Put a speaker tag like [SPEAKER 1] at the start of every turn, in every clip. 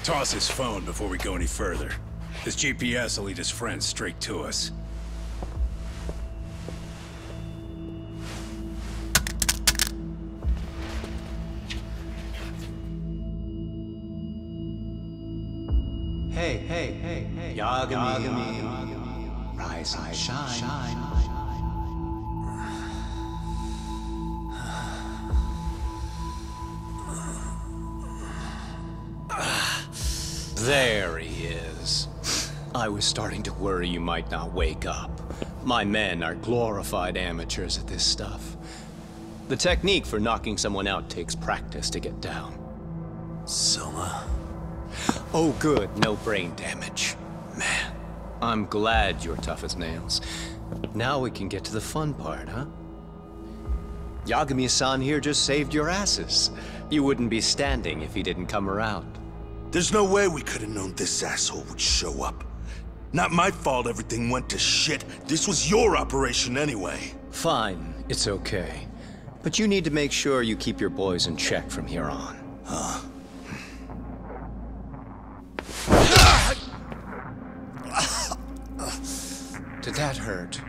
[SPEAKER 1] Toss his phone before we go any further. This GPS will lead his friends straight to us.
[SPEAKER 2] Hey, Yagami, rise and shine.
[SPEAKER 3] There he is. I was starting to worry you might not wake up. My men are glorified amateurs at this stuff. The technique for knocking someone out takes practice to get down.
[SPEAKER 2] Soma?
[SPEAKER 3] Oh good, no brain damage. Man, I'm glad you're tough as nails. Now we can get to the fun part, huh? Yagami-san here just saved your asses. You wouldn't be standing if he didn't come around.
[SPEAKER 4] There's no way we could have known this asshole would show up. Not my fault everything went to shit. This was your operation anyway.
[SPEAKER 3] Fine, it's okay. But you need to make sure you keep your boys in check from here on.
[SPEAKER 4] Huh?
[SPEAKER 3] Did that hurt?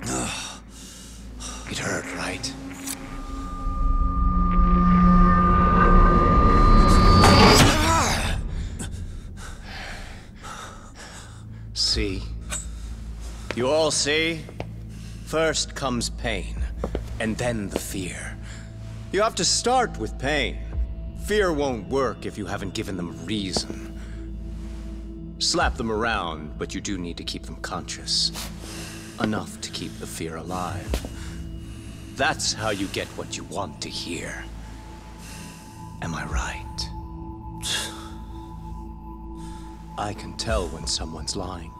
[SPEAKER 3] It hurt, right? See? You all see? First comes pain, and then the fear. You have to start with pain. Fear won't work if you haven't given them reason. Slap them around, but you do need to keep them conscious. Enough to keep the fear alive. That's how you get what you want to hear. Am I right? I can tell when someone's lying.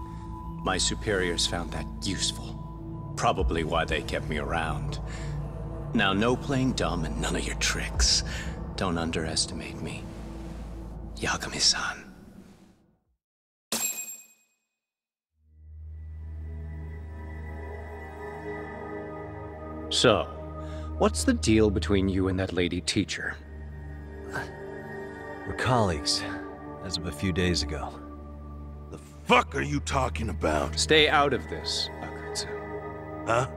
[SPEAKER 3] My superiors found that useful. Probably why they kept me around. Now, no playing dumb and none of your tricks. Don't underestimate me. Yagami-san. So, what's the deal between you and that lady teacher?
[SPEAKER 5] We're colleagues, as of a few days ago.
[SPEAKER 4] The fuck are you talking about?
[SPEAKER 3] Stay out of this, Akutsu.
[SPEAKER 4] Huh?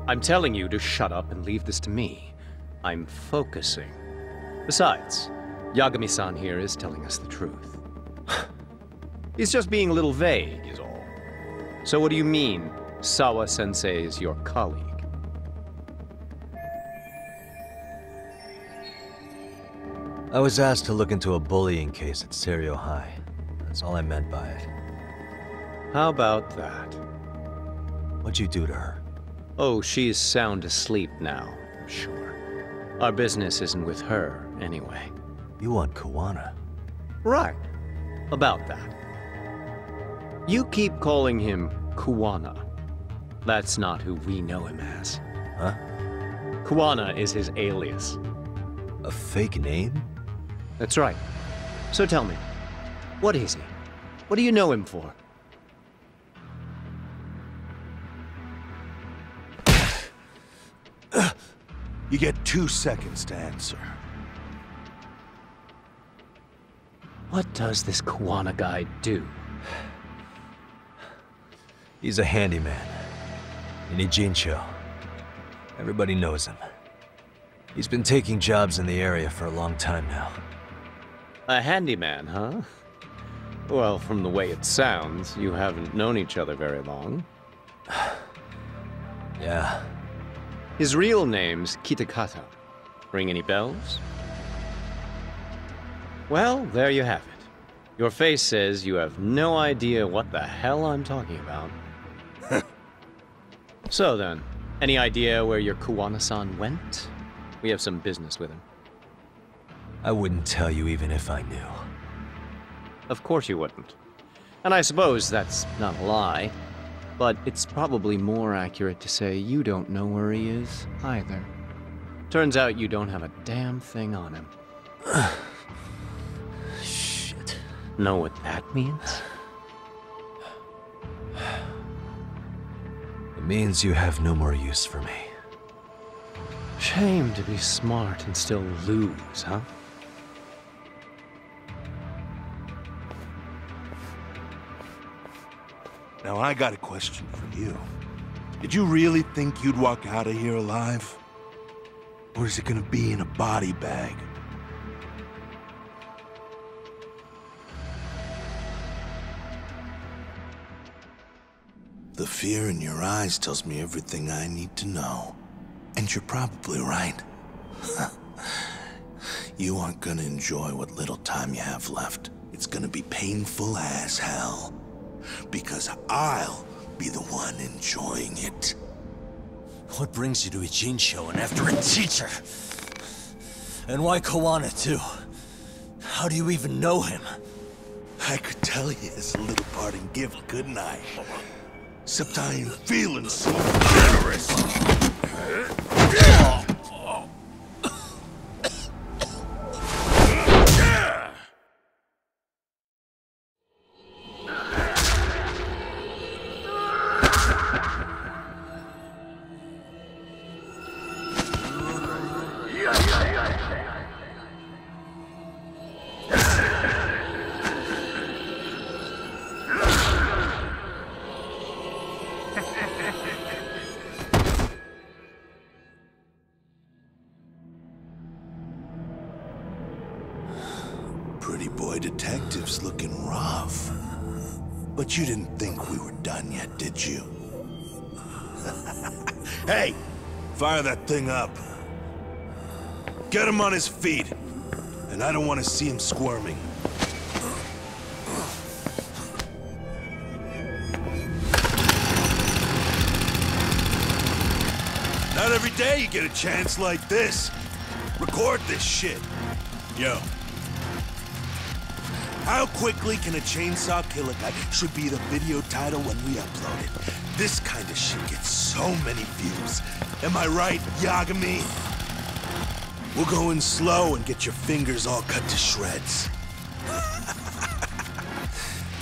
[SPEAKER 3] I'm telling you to shut up and leave this to me. I'm focusing. Besides, Yagami-san here is telling us the truth. He's just being a little vague, is all. So what do you mean, Sawa-sensei is your colleague?
[SPEAKER 5] I was asked to look into a bullying case at Serio High. That's all I meant by it.
[SPEAKER 3] How about that?
[SPEAKER 5] What'd you do to her?
[SPEAKER 3] Oh, she's sound asleep now, I'm sure. Our business isn't with her, anyway.
[SPEAKER 5] You want Kuwana?
[SPEAKER 3] Right. About that. You keep calling him Kuwana. That's not who we know him as.
[SPEAKER 5] Huh?
[SPEAKER 3] Kuwana is his alias.
[SPEAKER 5] A fake name?
[SPEAKER 3] That's right. So tell me, what is he? What do you know him for?
[SPEAKER 4] You get 2 seconds to answer.
[SPEAKER 3] What does this Kuwana guy do?
[SPEAKER 5] He's a handyman. In Ijincho. Everybody knows him. He's been taking jobs in the area for a long time now.
[SPEAKER 3] A handyman, huh? Well, from the way it sounds, you haven't known each other very long.
[SPEAKER 5] Yeah.
[SPEAKER 3] His real name's Kitakata. Ring any bells? Well, there you have it. Your face says you have no idea what the hell I'm talking about. So then, any idea where your Kuwana-san went? We have some business with him.
[SPEAKER 5] I wouldn't tell you even if I knew.
[SPEAKER 3] Of course you wouldn't. And I suppose that's not a lie. But it's probably more accurate to say you don't know where he is, either. Turns out you don't have a damn thing on him.
[SPEAKER 5] Shit.
[SPEAKER 3] Know what that means?
[SPEAKER 5] It means you have no more use for me.
[SPEAKER 3] Shame to be smart and still lose, huh?
[SPEAKER 4] Now I got a question for you. Did you really think you'd walk out of here alive? Or is it gonna be in a body bag? The fear in your eyes tells me everything I need to know. And you're probably right. You aren't gonna enjoy what little time you have left. It's gonna be painful as hell. Because I'll be the one enjoying it.
[SPEAKER 5] What brings you to Ijincho and after a teacher? And why Koana, too? How do you even know him?
[SPEAKER 4] I could tell you as a little parting gift, couldn't I? Except I ain't feeling so generous. Pretty boy detectives looking rough. But you didn't think we were done yet, did you? Hey! Fire that thing up. Get him on his feet. And I don't want to see him squirming. Not every day you get a chance like this. Record this shit.
[SPEAKER 1] Yo.
[SPEAKER 4] How quickly can a chainsaw kill a guy should be the video title when we upload it. This kind of shit gets so many views. Am I right, Yagami? We'll go in slow and get your fingers all cut to shreds.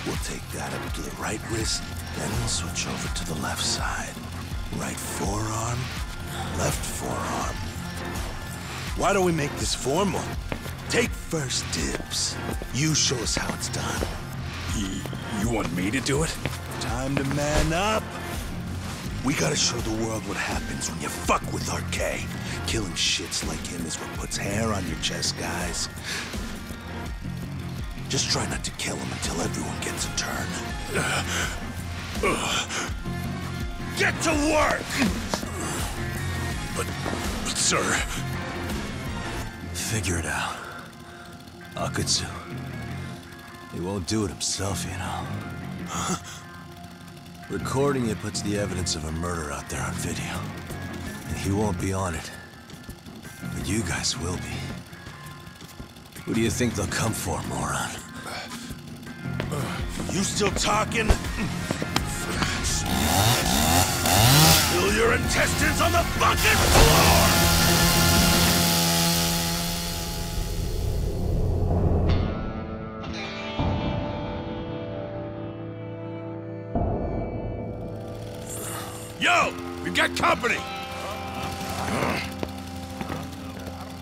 [SPEAKER 4] We'll take that up to the right wrist, then we'll switch over to the left side. Right forearm, left forearm. Why don't we make this formal? Take first dibs. You show us how it's done.
[SPEAKER 1] You want me to do it?
[SPEAKER 4] Time to man up. We gotta show the world what happens when you fuck with RK. Killing shits like him is what puts hair on your chest, guys. Just try not to kill him until everyone gets a turn. Get to work!
[SPEAKER 1] But sir...
[SPEAKER 5] Figure it out. Akutsu. He won't do it himself, you know. Recording it puts the evidence of a murder out there on video. And he won't be on it. But you guys will be. Who do you think they'll come for, moron?
[SPEAKER 4] You still talking? Spill your intestines on the fucking floor!
[SPEAKER 1] Yo! We've got company!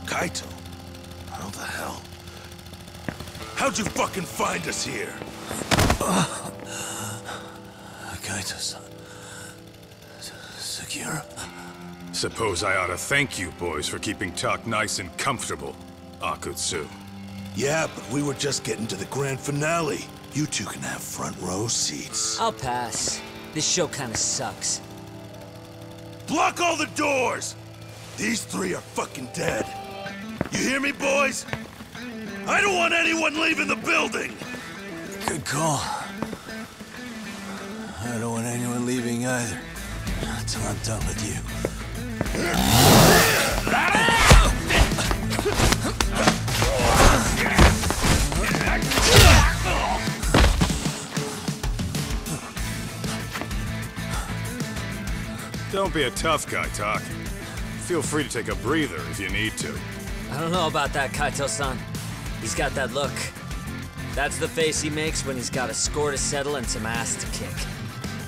[SPEAKER 4] Kaito? How the hell? How'd you fucking find us here?
[SPEAKER 5] Kaito-san. Sekiro.
[SPEAKER 1] Suppose I ought to thank you boys for keeping talk nice and comfortable, Akutsu.
[SPEAKER 4] Yeah, but we were just getting to the grand finale. You two can have front row seats.
[SPEAKER 6] I'll pass. This show kinda sucks.
[SPEAKER 4] Block all the doors! These three are fucking dead. You hear me, boys? I don't want anyone leaving the building!
[SPEAKER 5] Good call. I don't want anyone leaving either. Until I'm done with you.
[SPEAKER 1] Don't be a tough guy, Talk. Feel free to take a breather if you need to.
[SPEAKER 6] I don't know about that, Kaito-san. He's got that look. That's the face he makes when he's got a score to settle and some ass to kick.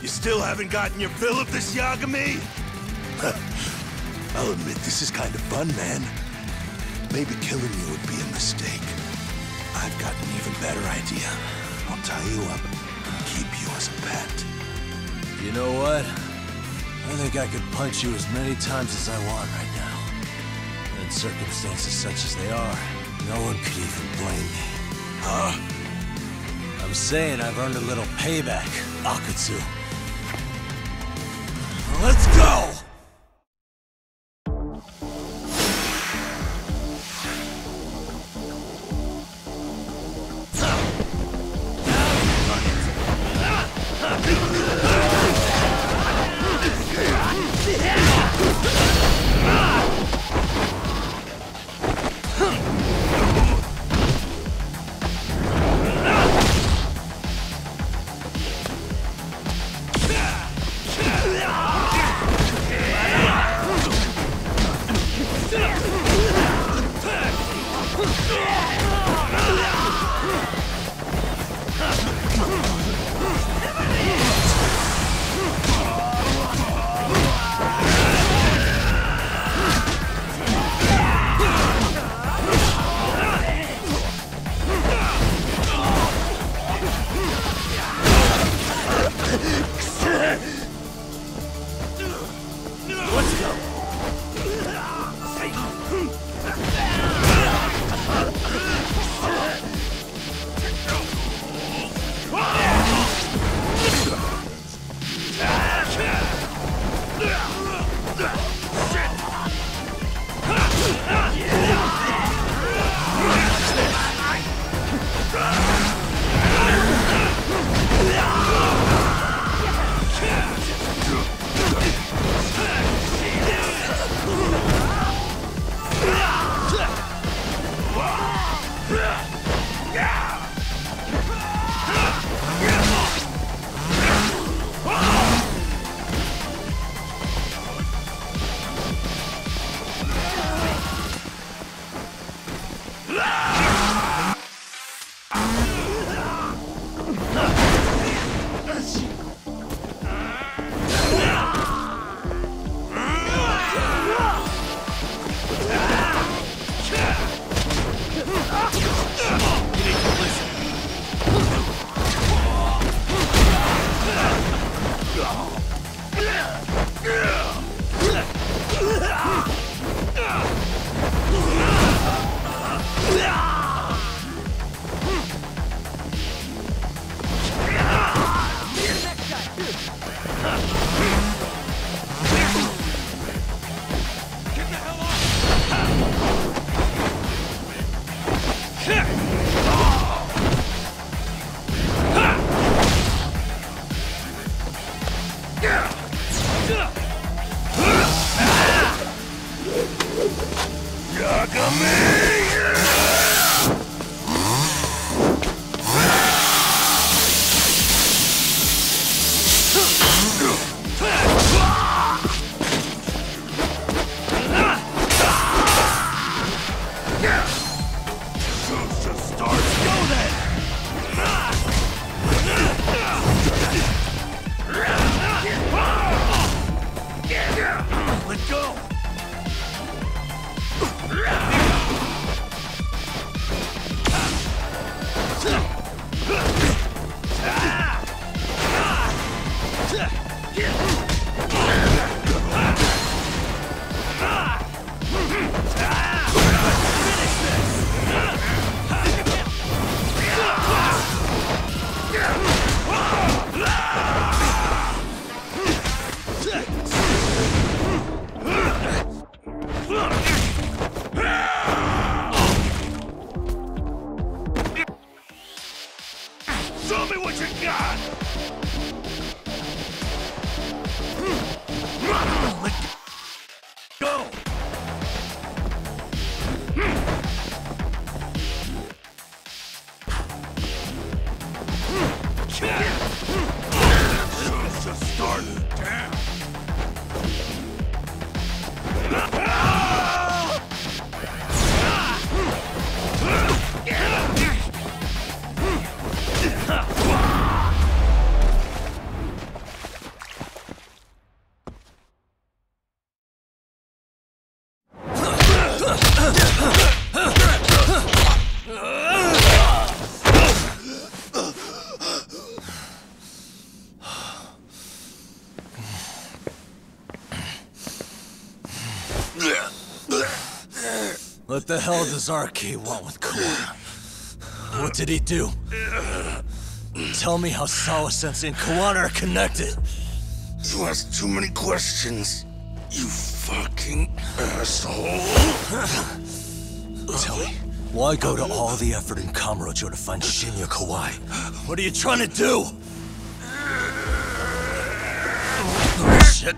[SPEAKER 4] You still haven't gotten your fill of this, Yagami? I'll admit, this is kind of fun, man. Maybe killing you would be a mistake. I've got an even better idea. I'll tie you up and keep you as a pet.
[SPEAKER 5] You know what? I think I could punch you as many times as I want right now. And in circumstances such as they are, no one could even blame me. Huh? I'm saying I've earned a little payback, Akatsu. Let's go!
[SPEAKER 4] Let go!
[SPEAKER 5] What the hell does RK want with Kawana? What did he do? Tell me how Sawa-sensei and Kawana are connected.
[SPEAKER 4] You ask too many questions, you fucking asshole.
[SPEAKER 5] Tell me, why go to all the effort in Kamurocho to find Shinya Kawai? What are you trying to do? Shit.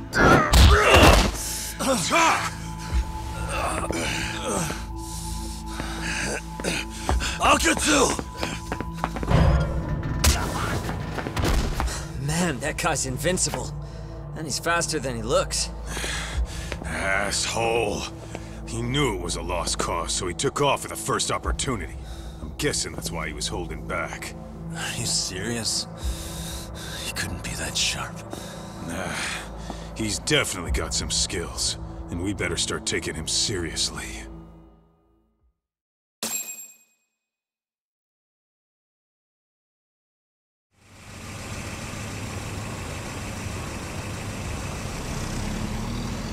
[SPEAKER 5] Akatsu!
[SPEAKER 6] Man, that guy's invincible. And he's faster than he looks.
[SPEAKER 1] Asshole. He knew it was a lost cause, so he took off at the first opportunity. I'm guessing that's why he was holding back.
[SPEAKER 5] Are you serious? He couldn't be that sharp.
[SPEAKER 1] Nah, he's definitely got some skills, and we better start taking him seriously.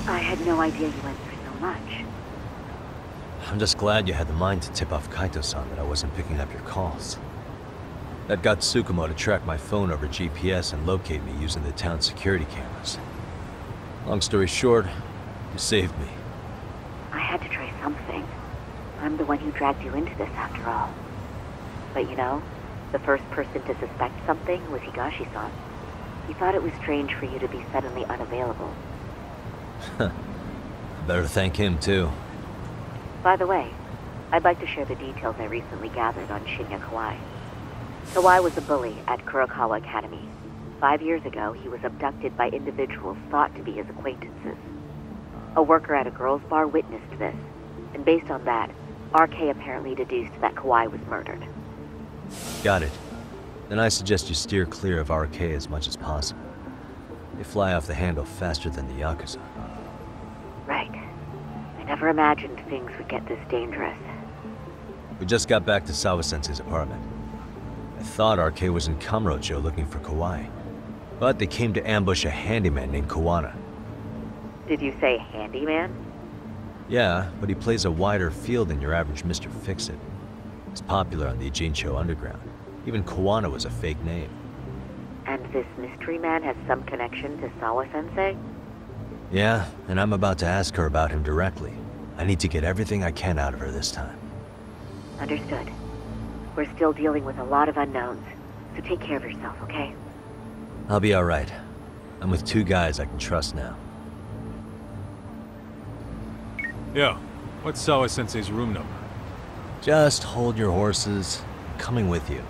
[SPEAKER 7] I had no idea you went through so much.
[SPEAKER 5] I'm just glad you had the mind to tip off Kaito-san that I wasn't picking up your calls. That got Tsukumo to track my phone over GPS and locate me using the town security cameras. Long story short, you saved me.
[SPEAKER 7] I had to try something. I'm the one who dragged you into this after all. But you know, the first person to suspect something was Higashi-san. He thought it was strange for you to be suddenly unavailable.
[SPEAKER 5] Better thank him, too.
[SPEAKER 7] By the way, I'd like to share the details I recently gathered on Shinya Kawai. Kawai was a bully at Kurokawa Academy. 5 years ago, he was abducted by individuals thought to be his acquaintances. A worker at a girls' bar witnessed this, and based on that, RK apparently deduced that Kawai was murdered.
[SPEAKER 5] Got it. Then I suggest you steer clear of RK as much as possible. They fly off the handle faster than the Yakuza.
[SPEAKER 7] Right. I never imagined things would get this dangerous.
[SPEAKER 5] We just got back to Sawa-sensei's apartment. I thought RK was in Kamurocho looking for Kawai, but they came to ambush a handyman named Kawana.
[SPEAKER 7] Did you say handyman?
[SPEAKER 5] Yeah, but he plays a wider field than your average Mr. Fix-It. He's popular on the Ijincho underground. Even Kawana was a fake name.
[SPEAKER 7] And this mystery man has some connection to Sawa-sensei?
[SPEAKER 5] Yeah, and I'm about to ask her about him directly. I need to get everything I can out of her this time.
[SPEAKER 7] Understood. We're still dealing with a lot of unknowns, so take care of yourself, okay?
[SPEAKER 5] I'll be alright. I'm with 2 guys I can trust now.
[SPEAKER 1] Yo, what's Sawa-sensei's room number?
[SPEAKER 5] Just hold your horses. I'm coming with you.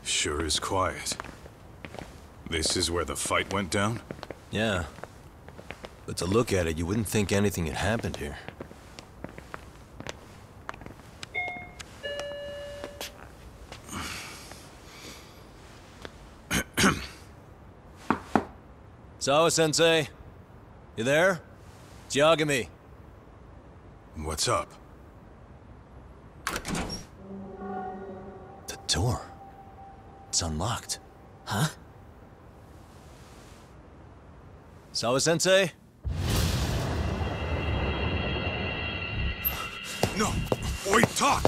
[SPEAKER 1] Sure is quiet. This is where the fight went down?
[SPEAKER 5] Yeah. But to look at it, you wouldn't think anything had happened here. Sawa-sensei? You there? It's Yagami.
[SPEAKER 1] What's up?
[SPEAKER 5] The door. It's unlocked. Huh? Sawa-sensei?
[SPEAKER 1] No! Wait, talk!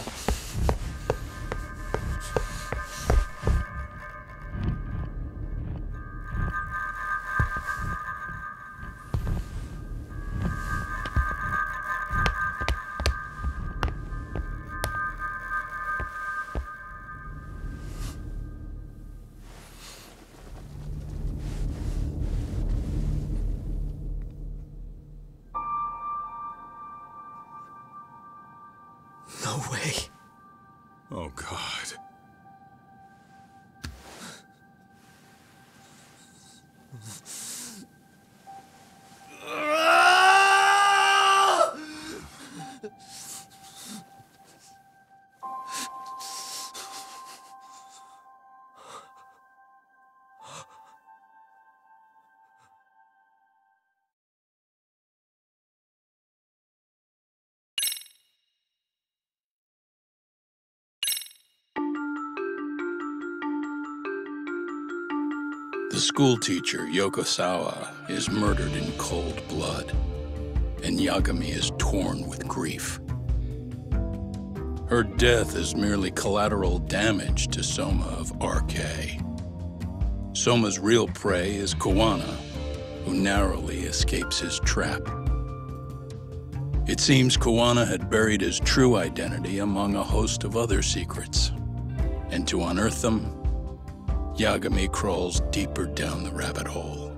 [SPEAKER 6] No way.
[SPEAKER 1] Oh, God.
[SPEAKER 8] The schoolteacher, Yokosawa, is murdered in cold blood, and Yagami is torn with grief. Her death is merely collateral damage to Soma of RK. Soma's real prey is Kawana, who narrowly escapes his trap. It seems Kawana had buried his true identity among a host of other secrets, and to unearth them, Yagami crawls deeper down the rabbit hole.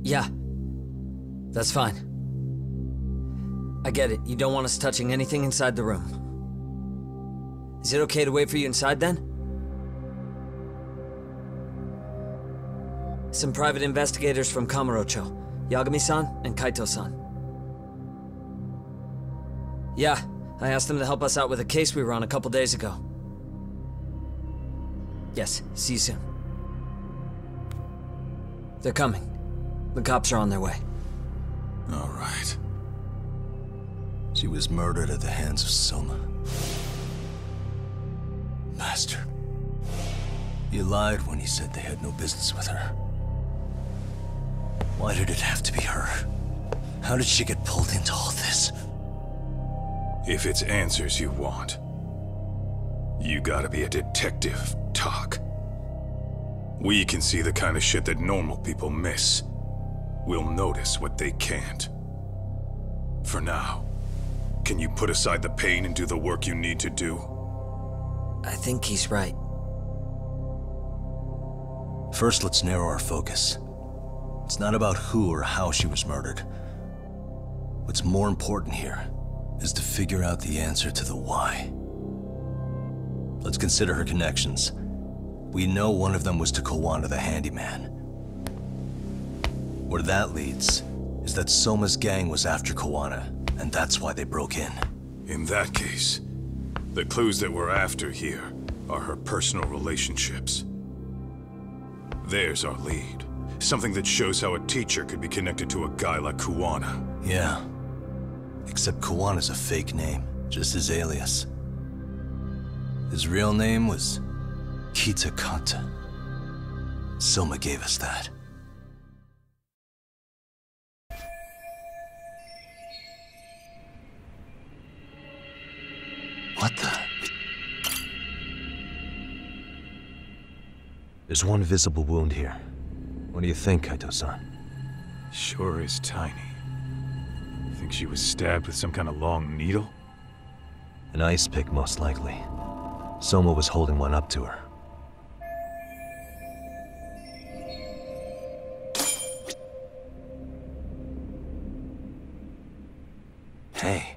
[SPEAKER 6] Yeah, that's fine. I get it. You don't want us touching anything inside the room. Is it okay to wait for you inside then? Some private investigators from Kamurocho, Yagami-san and Kaito-san. Yeah, I asked them to help us out with a case we were on a couple days ago. Yes, see you soon. They're coming. The cops are on their way.
[SPEAKER 4] All right. She was murdered at the hands of Soma. Bastard. You lied when you said they had no business with her. Why did it have to be her? How did she get pulled into all this?
[SPEAKER 1] If it's answers you want, you gotta be a detective, Talk. We can see the kind of shit that normal people miss. We'll notice what they can't. For now, can you put aside the pain and do the work you need to do?
[SPEAKER 6] I think he's right.
[SPEAKER 4] First, let's narrow our focus. It's not about who or how she was murdered. What's more important here is to figure out the answer to the why. Let's consider her connections. We know one of them was to Kawana the handyman. Where that leads is that Soma's gang was after Kawana, and that's why they broke in.
[SPEAKER 1] In that case, the clues that we're after here are her personal relationships. There's our lead. Something that shows how a teacher could be connected to a guy like Kawana.
[SPEAKER 4] Yeah. Except Kawana's a fake name, just his alias. His real name was Kitakata. Soma gave us that. What the? There's one visible wound here. What do you think, Kaito-san?
[SPEAKER 1] Sure is tiny. Think she was stabbed with some kind of long needle?
[SPEAKER 4] An ice pick, most likely. Soma was holding one up to her. Hey.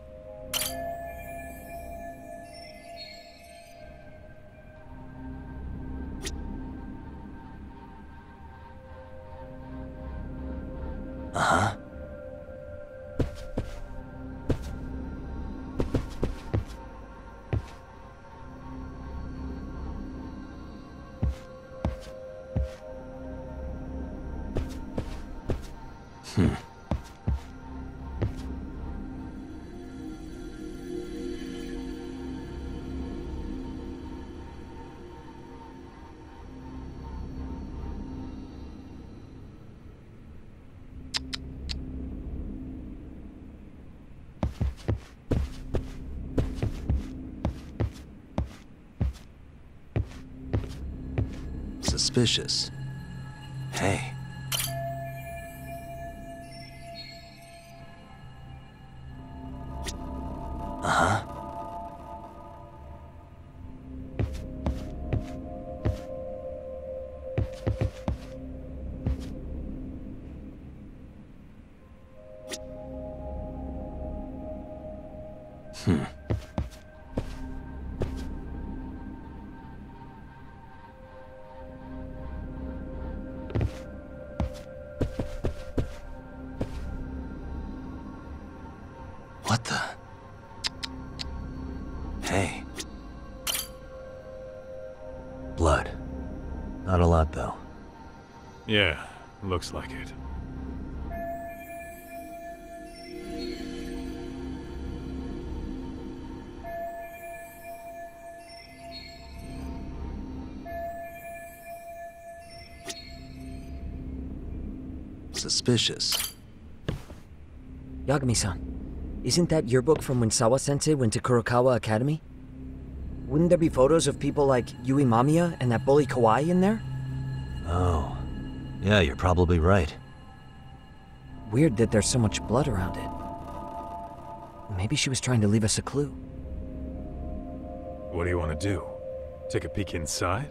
[SPEAKER 4] Uh-huh. Suspicious. Hey. Uh-huh.
[SPEAKER 5] Hey. Blood. Not a lot, though.
[SPEAKER 1] Yeah, looks like it.
[SPEAKER 5] Suspicious.
[SPEAKER 6] Yagami-san, isn't that yearbook from when Sawa-sensei went to Kurokawa Academy? Wouldn't there be photos of people like Yui Mamiya and that bully Kawai in there?
[SPEAKER 5] Oh. Yeah, you're probably right.
[SPEAKER 6] Weird that there's so much blood around it. Maybe she was trying to leave us a clue.
[SPEAKER 1] What do you want to do? Take a peek inside?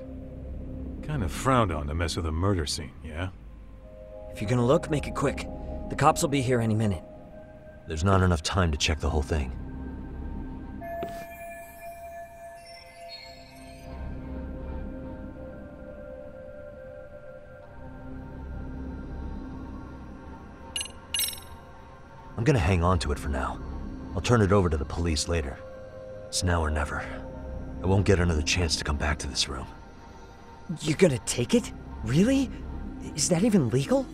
[SPEAKER 1] Kind of frowned on to mess with a murder scene, yeah?
[SPEAKER 6] If you're gonna look, make it quick. The cops will be here any minute.
[SPEAKER 5] There's not enough time to check the whole thing. I'm gonna hang on to it for now. I'll turn it over to the police later. It's now or never. I won't get another chance to come back to this room.
[SPEAKER 6] You're gonna take it? Really? Is that even legal?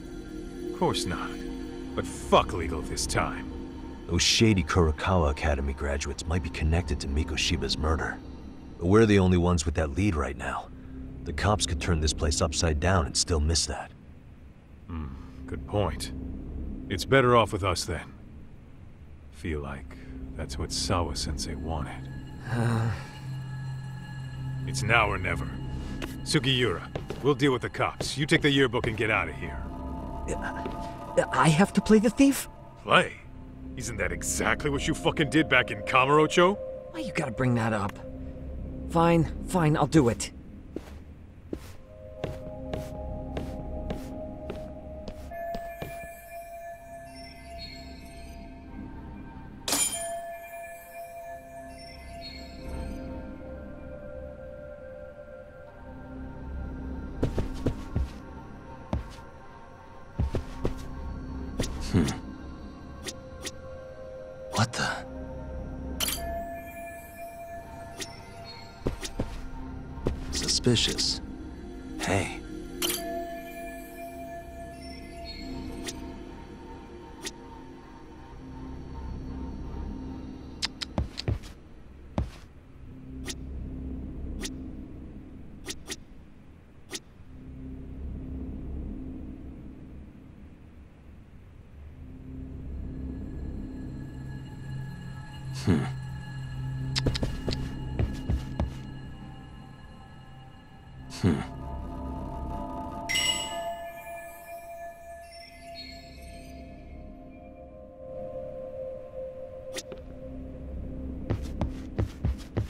[SPEAKER 1] Of course not. But fuck legal this time.
[SPEAKER 5] Those shady Kurokawa Academy graduates might be connected to Mikoshiba's murder. But we're the only ones with that lead right now. The cops could turn this place upside down and still miss that.
[SPEAKER 1] Good point. It's better off with us then. Feel like that's what Sawa-sensei wanted. It's now or never. Sugiura, we'll deal with the cops. You take the yearbook and get out of here.
[SPEAKER 6] I have to play the thief?
[SPEAKER 1] Play? Isn't that exactly what you fucking did back in Kamurocho?
[SPEAKER 6] Why you gotta bring that up? Fine, I'll do it.
[SPEAKER 5] What the? Suspicious. Hey.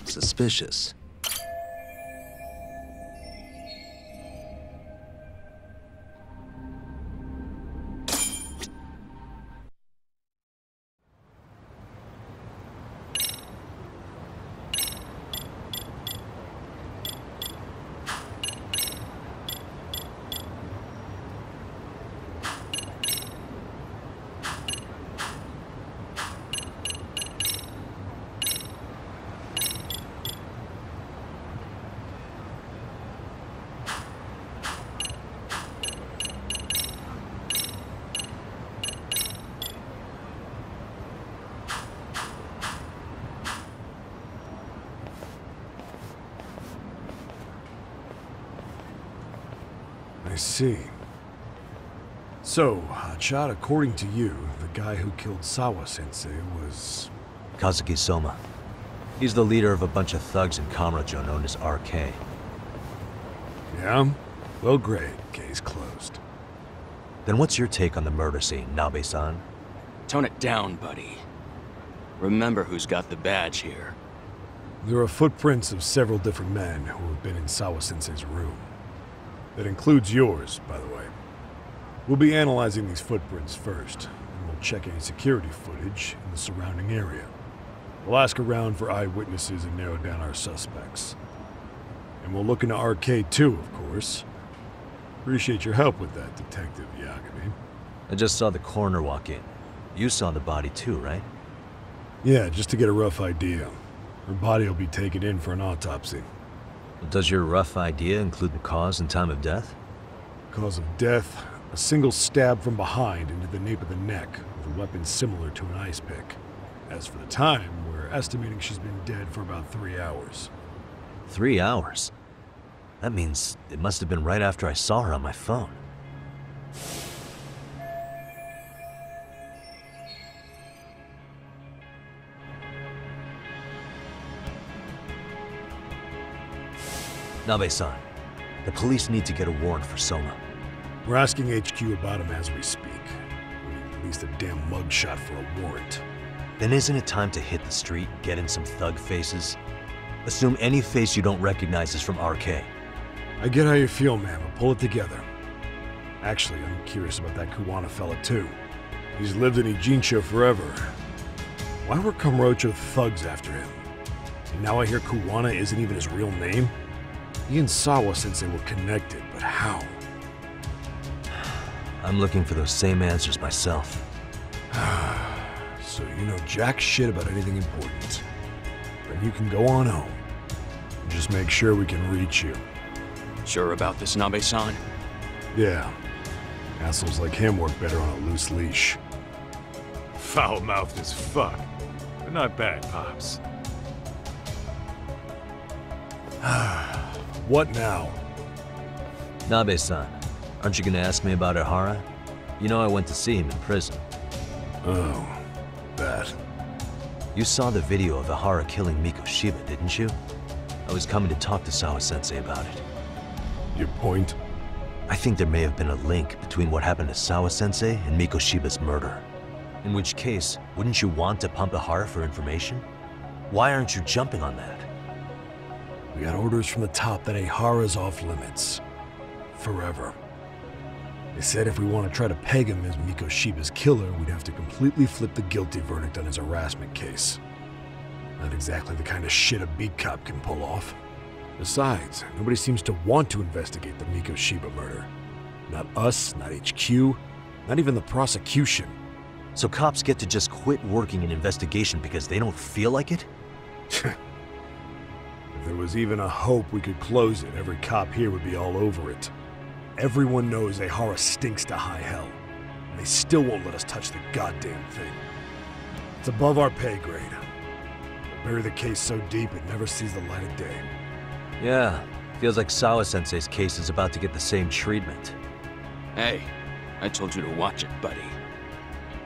[SPEAKER 5] Suspicious.
[SPEAKER 9] I see. So, Hotshot, according to you, the guy who killed Sawa-sensei was...
[SPEAKER 5] Kazuki Soma. He's the leader of a bunch of thugs in Kamurocho known as RK.
[SPEAKER 9] Yeah? Well, great. Case closed.
[SPEAKER 5] Then what's your take on the murder scene, Nabe-san?
[SPEAKER 3] Tone it down, buddy. Remember who's got the badge here.
[SPEAKER 9] There are footprints of several different men who have been in Sawa-sensei's room. That includes yours, by the way. We'll be analyzing these footprints first, and we'll check any security footage in the surrounding area. We'll ask around for eyewitnesses and narrow down our suspects. And we'll look into RK too, of course. Appreciate your help with that, Detective Yagami.
[SPEAKER 5] I just saw the coroner walk in. You saw the body too, right?
[SPEAKER 9] Yeah, just to get a rough idea. Her body will be taken in for an autopsy.
[SPEAKER 5] Does your rough idea include the cause and time of death?
[SPEAKER 9] Cause of death, a single stab from behind into the nape of the neck with a weapon similar to an ice pick. As for the time, we're estimating she's been dead for about 3 hours.
[SPEAKER 5] 3 hours? That means it must have been right after I saw her on my phone. Nabe-san, the police need to get a warrant for Soma.
[SPEAKER 9] We're asking HQ about him as we speak. We need at least a damn mugshot for a warrant.
[SPEAKER 5] Then isn't it time to hit the street, get in some thug faces? Assume any face you don't recognize is from RK.
[SPEAKER 9] I get how you feel, man, but pull it together. Actually, I'm curious about that Kuwana fella, too. He's lived in Ijincho forever. Why were Kamurocho thugs after him? And now I hear Kuwana isn't even his real name? He and Sawa-sensei were connected, but how?
[SPEAKER 5] I'm looking for those same answers myself.
[SPEAKER 9] So you know jack shit about anything important. Then you can go on home. Just make sure we can reach you.
[SPEAKER 10] Sure about this, Nabe-san?
[SPEAKER 9] Yeah. Assholes like him work better on a loose leash.
[SPEAKER 1] Foul-mouthed as fuck, but not bad, Pops.
[SPEAKER 9] What now?
[SPEAKER 5] Nabe-san, aren't you gonna ask me about Ihara? You know I went to see him in prison.
[SPEAKER 9] Oh, that.
[SPEAKER 5] You saw the video of Ihara killing Miko Shiba, didn't you? I was coming to talk to Sawa-sensei about it.
[SPEAKER 9] Your point?
[SPEAKER 5] I think there may have been a link between what happened to Sawa-sensei and Miko Shiba's murder. In which case, wouldn't you want to pump Ihara for information? Why aren't you jumping on that?
[SPEAKER 9] We got orders from the top that Ihara's off limits. Forever. They said if we want to try to peg him as Miko Shiba's killer, we'd have to completely flip the guilty verdict on his harassment case. Not exactly the kind of shit a beat cop can pull off. Besides, nobody seems to want to investigate the Miko Shiba murder. Not us, not HQ, not even the prosecution.
[SPEAKER 5] So cops get to just quit working an investigation because they don't feel like it?
[SPEAKER 9] If there was even a hope we could close it, every cop here would be all over it. Everyone knows Ihara stinks to high hell, and they still won't let us touch the goddamn thing. It's above our pay grade. We'll bury the case so deep it never sees the light of day.
[SPEAKER 5] Yeah, feels like Sawa-sensei's case is about to get the same treatment.
[SPEAKER 10] Hey, I told you to watch it, buddy.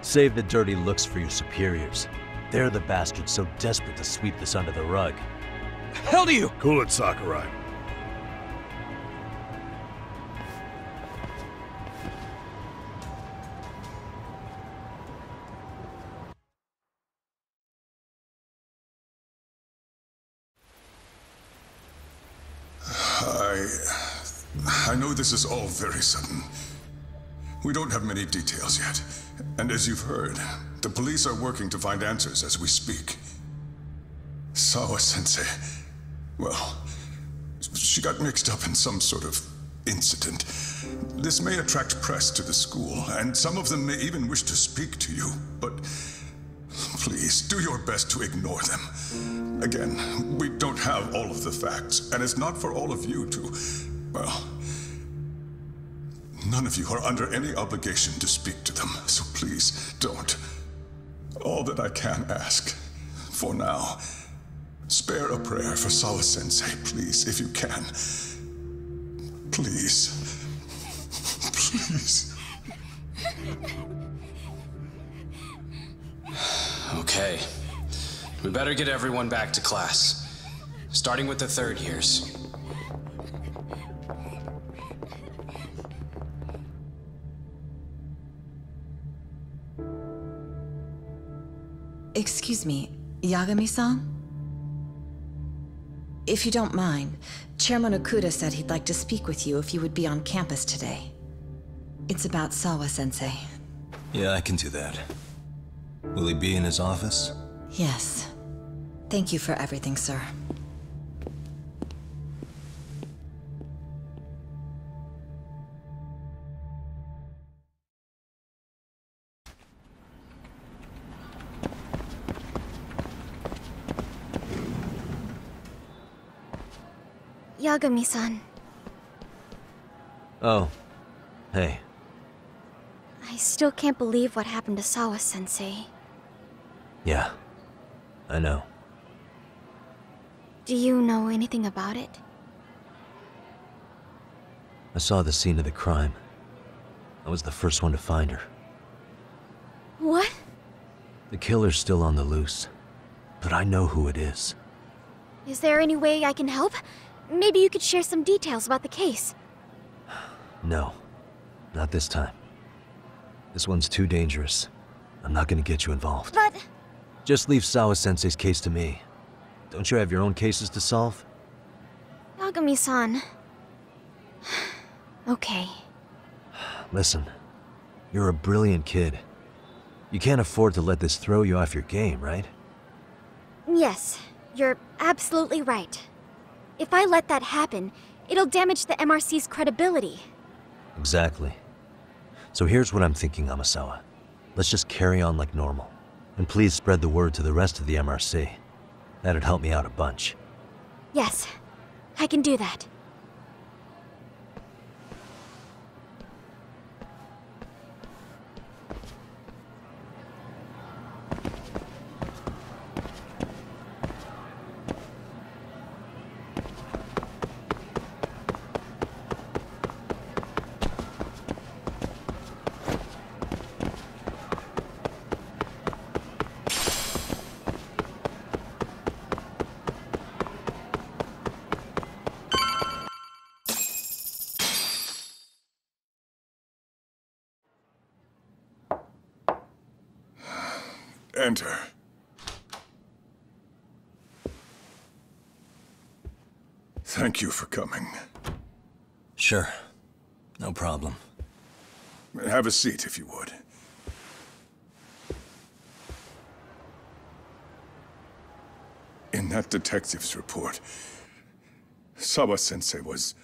[SPEAKER 5] Save the dirty looks for your superiors. They're the bastards so desperate to sweep this under the rug.
[SPEAKER 10] Hell do you?
[SPEAKER 9] Cool it, Sakurai.
[SPEAKER 1] I know this is all very sudden. We don't have many details yet. And as you've heard, the police are working to find answers as we speak. Sawa-sensei, well, she got mixed up in some sort of incident. This may attract press to the school, and some of them may even wish to speak to you, but please, do your best to ignore them. Again, we don't have all of the facts, and it's not for all of you to, well, none of you are under any obligation to speak to them, so please don't. All that I can ask, for now, spare a prayer for Sawa-sensei, please, if you can. Please. Please.
[SPEAKER 10] Okay. We better get everyone back to class. Starting with the third years.
[SPEAKER 11] Excuse me, Yagami-san? If you don't mind, Chairman Okuda said he'd like to speak with you if you would be on campus today. It's about Sawa-sensei.
[SPEAKER 2] Yeah, I can do that. Will he be in his office?
[SPEAKER 11] Yes. Thank you for everything, sir.
[SPEAKER 12] Yagami-san.
[SPEAKER 5] Oh. Hey.
[SPEAKER 12] I still can't believe what happened to Sawa-sensei.
[SPEAKER 5] Yeah. I know.
[SPEAKER 12] Do you know anything about it?
[SPEAKER 5] I saw the scene of the crime. I was the first one to find her.
[SPEAKER 12] What?
[SPEAKER 5] The killer's still on the loose, but I know who it is.
[SPEAKER 12] Is there any way I can help? Maybe you could share some details about the case.
[SPEAKER 5] No. Not this time. This one's too dangerous. I'm not gonna get you involved.
[SPEAKER 12] But...
[SPEAKER 5] Just leave Sawa-sensei's case to me. Don't you have your own cases to solve?
[SPEAKER 12] Yagami-san... Okay.
[SPEAKER 5] Listen, you're a brilliant kid. You can't afford to let this throw you off your game, right?
[SPEAKER 12] Yes, you're absolutely right. If I let that happen, it'll damage the MRC's credibility.
[SPEAKER 5] Exactly. So here's what I'm thinking, Amasawa. Let's just carry on like normal. And please spread the word to the rest of the MRC. That'd help me out a bunch.
[SPEAKER 12] Yes, I can do that.
[SPEAKER 1] Enter. Thank you for coming.
[SPEAKER 5] Sure. No problem.
[SPEAKER 1] Have a seat, if you would. In that detective's report, Sawa-sensei was...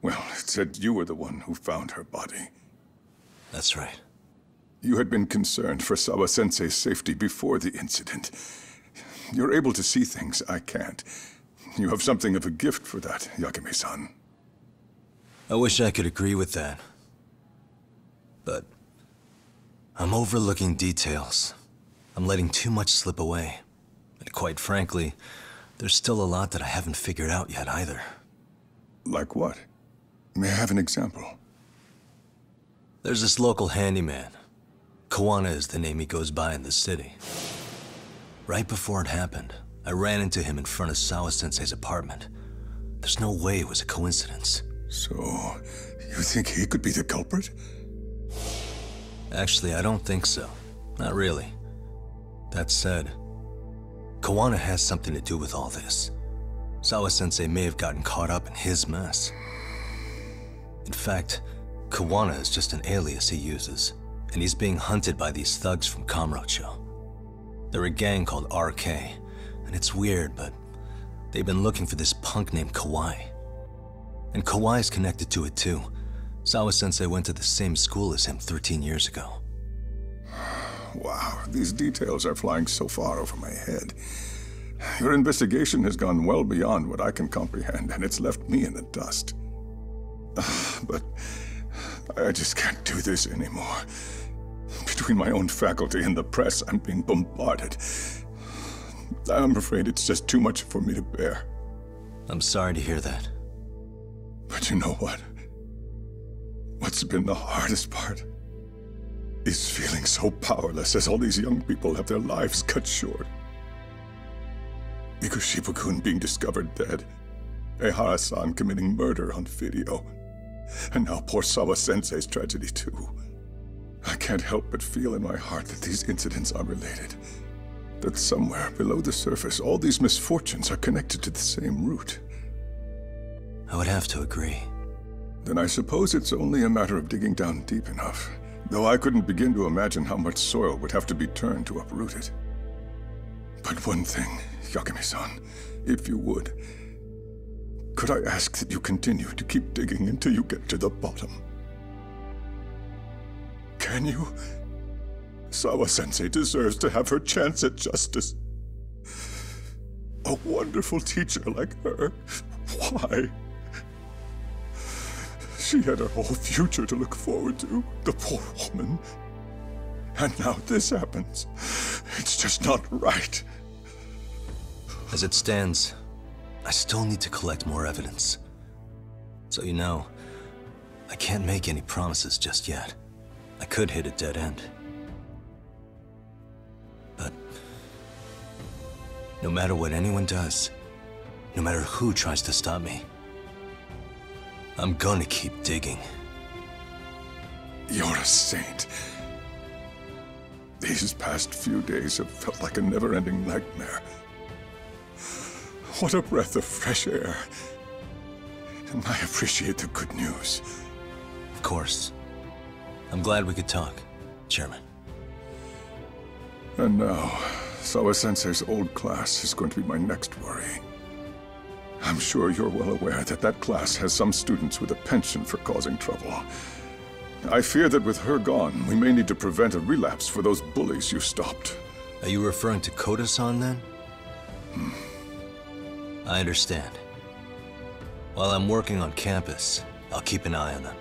[SPEAKER 1] Well, it said you were the one who found her body.
[SPEAKER 5] That's right.
[SPEAKER 1] You had been concerned for Sawa-sensei's safety before the incident. You're able to see things I can't. You have something of a gift for that, Yagami-san.
[SPEAKER 5] I wish I could agree with that. But... I'm overlooking details. I'm letting too much slip away. And quite frankly, there's still a lot that I haven't figured out yet either.
[SPEAKER 1] Like what? May I have an example?
[SPEAKER 5] There's this local handyman. Kawana is the name he goes by in the city. Right before it happened, I ran into him in front of Sawa-sensei's apartment. There's no way it was a coincidence.
[SPEAKER 1] So, you think he could be the culprit?
[SPEAKER 5] Actually, I don't think so. Not really. That said, Kawana has something to do with all this. Sawa-sensei may have gotten caught up in his mess. In fact, Kawana is just an alias he uses, and he's being hunted by these thugs from Kamurocho. They're a gang called RK, and it's weird, but they've been looking for this punk named Kawai. And Kawai's connected to it too. Sawa-sensei went to the same school as him 13 years ago.
[SPEAKER 1] Wow, these details are flying so far over my head. Your investigation has gone well beyond what I can comprehend, and it's left me in the dust. But I just can't do this anymore. Between my own faculty and the press, I'm being bombarded. I'm afraid it's just too much for me to bear.
[SPEAKER 5] I'm sorry to hear that.
[SPEAKER 1] But you know what? What's been the hardest part is feeling so powerless as all these young people have their lives cut short. Ikushima-kun being discovered dead, Ehara-san committing murder on video, and now poor Sawa-sensei's tragedy too. I can't help but feel in my heart that these incidents are related. That somewhere below the surface, all these misfortunes are connected to the same root.
[SPEAKER 5] I would have to agree.
[SPEAKER 1] Then I suppose it's only a matter of digging down deep enough. Though I couldn't begin to imagine how much soil would have to be turned to uproot it. But one thing, Yagami-san, if you would, could I ask that you continue to keep digging until you get to the bottom? Can you? Sawa-sensei deserves to have her chance at justice. A wonderful teacher like her Why? She had her whole future to look forward to, the poor woman. And now this happens. It's just not right.
[SPEAKER 2] As it stands, I still need to collect more evidence. So you know, I can't make any promises just yet. I could hit a dead end. But no matter what anyone does, no matter who tries to stop me, I'm gonna keep digging.
[SPEAKER 1] You're a saint. These past few days have felt like a never-ending nightmare. What a breath of fresh air. And I appreciate the good news.
[SPEAKER 2] Of course. I'm glad we could talk, Chairman.
[SPEAKER 1] And now, Sawa-sensei's old class is going to be my next worry. I'm sure you're well aware that that class has some students with a penchant for causing trouble. I fear that with her gone, we may need to prevent a relapse for those bullies you stopped.
[SPEAKER 2] Are you referring to Koda-san then? I understand. While I'm working on campus, I'll keep an eye on them.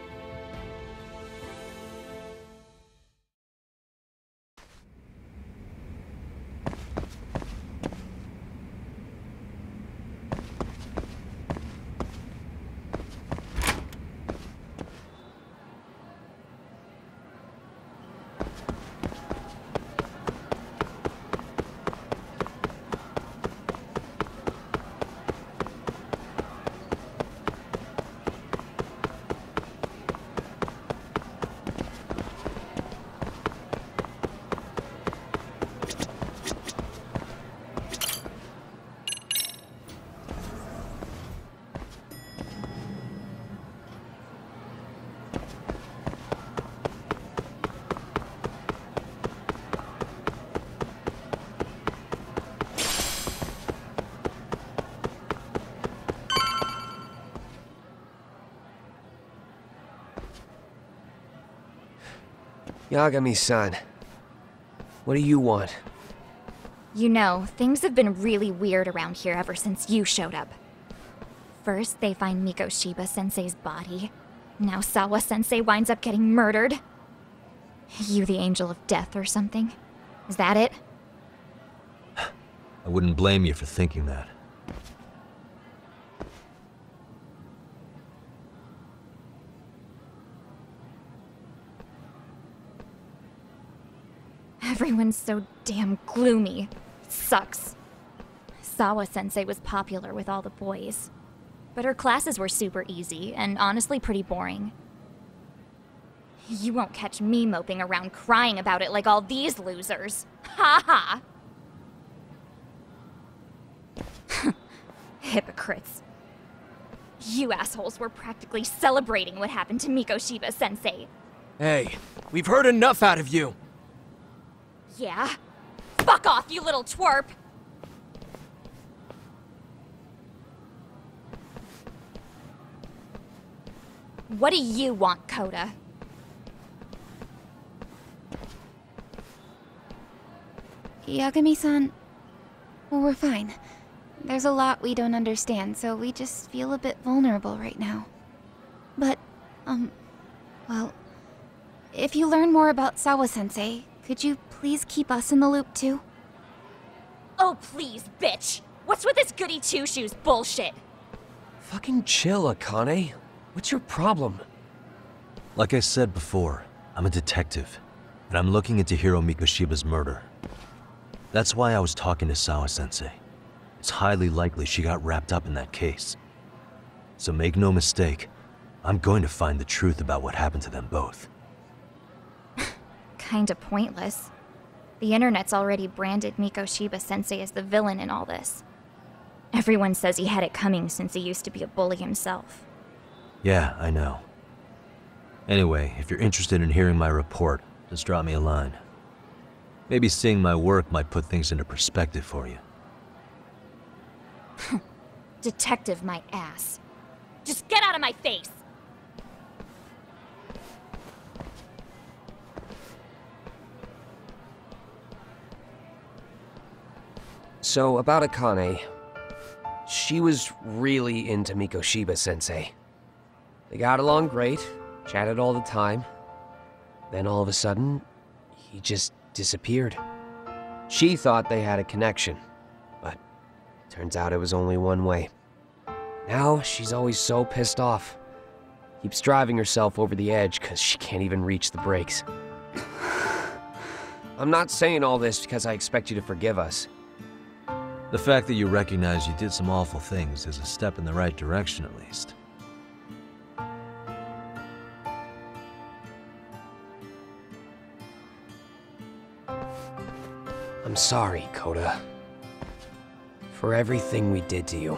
[SPEAKER 13] Yagami-san, what do you want?
[SPEAKER 12] You know, things have been really weird around here ever since you showed up. First, they find Mikoshiba-sensei's body. Now Sawa-sensei winds up getting murdered. You the angel of death or something? Is that it?
[SPEAKER 2] I wouldn't blame you for thinking that.
[SPEAKER 12] Everyone's so damn gloomy. It sucks. Sawa-sensei was popular with all the boys. But her classes were super easy, and honestly pretty boring. You won't catch me moping around crying about it like all these losers. Ha ha! Hypocrites. You assholes were practically celebrating what happened to Mikoshiba-sensei.
[SPEAKER 13] Hey, we've heard enough out of you!
[SPEAKER 12] Yeah? Fuck off, you little twerp! What do you want, Koda?
[SPEAKER 14] Yagami-san, well, we're fine. There's a lot we don't understand, so we just feel a bit vulnerable right now. But, well, if you learn more about Sawa-sensei, could you please keep us in the loop too?
[SPEAKER 12] Oh please, bitch! What's with this goody two-shoes bullshit?
[SPEAKER 13] Fucking chill, Akane. What's your problem?
[SPEAKER 2] Like I said before, I'm a detective, and I'm looking into Hiro Mikoshiba's murder. That's why I was talking to Sawa-sensei. It's highly likely she got wrapped up in that case. So make no mistake, I'm going to find the truth about what happened to them both.
[SPEAKER 12] Kinda pointless. The internet's already branded Mikoshiba-sensei as the villain in all this. Everyone says he had it coming since he used to be a bully himself.
[SPEAKER 2] Yeah, I know. Anyway, if you're interested in hearing my report, just drop me a line. Maybe seeing my work might put things into perspective for you.
[SPEAKER 12] Detective my ass. Just get out of my face!
[SPEAKER 13] So, about Akane. she was really into Mikoshiba-sensei. They got along great, chatted all the time. Then all of a sudden, he just disappeared. She thought they had a connection, but turns out it was only one way. Now she's always so pissed off. Keeps driving herself over the edge because she can't even reach the brakes. I'm not saying all this because I expect you to forgive us.
[SPEAKER 2] The fact that you recognize you did some awful things is a step in the right direction, at least.
[SPEAKER 13] I'm sorry, Koda. For everything we did to you.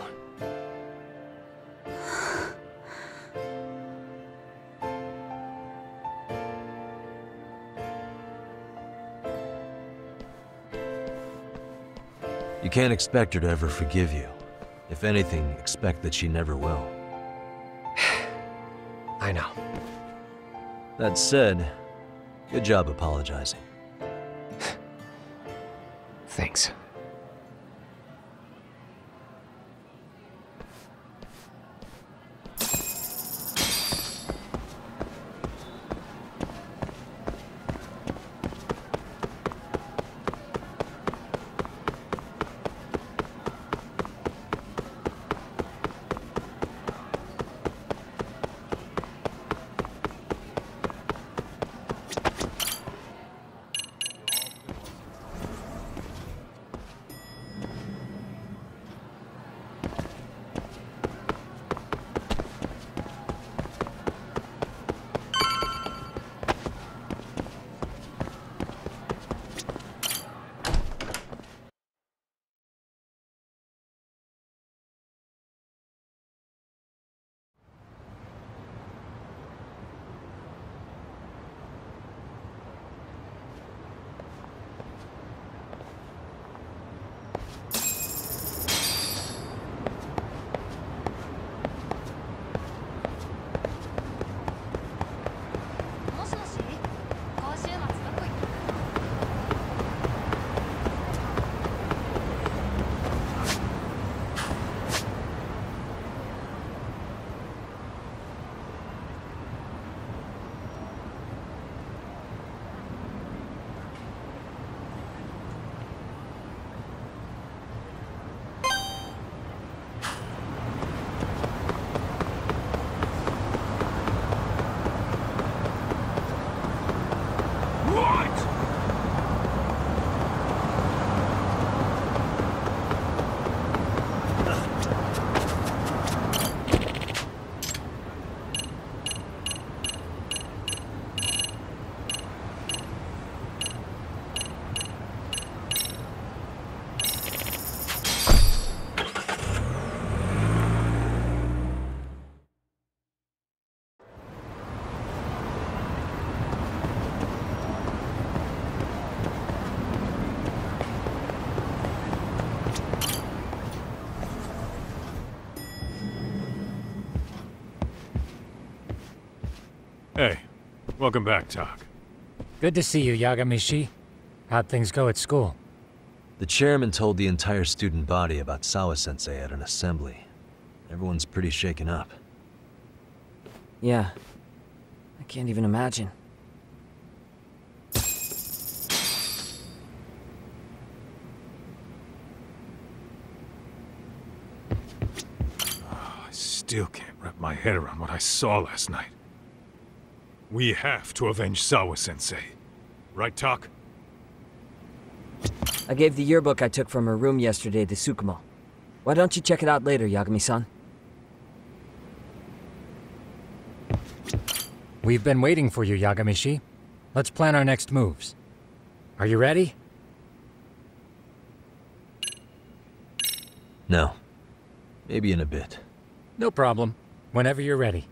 [SPEAKER 2] You can't expect her to ever forgive you. If anything, expect that she never will.
[SPEAKER 13] I know.
[SPEAKER 2] That said, good job apologizing.
[SPEAKER 13] Thanks.
[SPEAKER 9] Hey, welcome back, Tak.
[SPEAKER 15] Good to see you, Yagamishi. How'd things go at school?
[SPEAKER 2] The chairman told the entire student body about Sawa-sensei at an assembly. Everyone's pretty shaken up.
[SPEAKER 6] Yeah. I can't even imagine.
[SPEAKER 1] I still can't wrap my head around what I saw last night. We have to avenge Sawa-sensei. Right, Tak?
[SPEAKER 6] I gave the yearbook I took from her room yesterday to Tsukumo. Why don't you check it out later, Yagami-san?
[SPEAKER 15] We've been waiting for you, Yagamishi. Let's plan our next moves. Are you ready?
[SPEAKER 2] No. Maybe in a bit.
[SPEAKER 15] No problem. Whenever you're ready.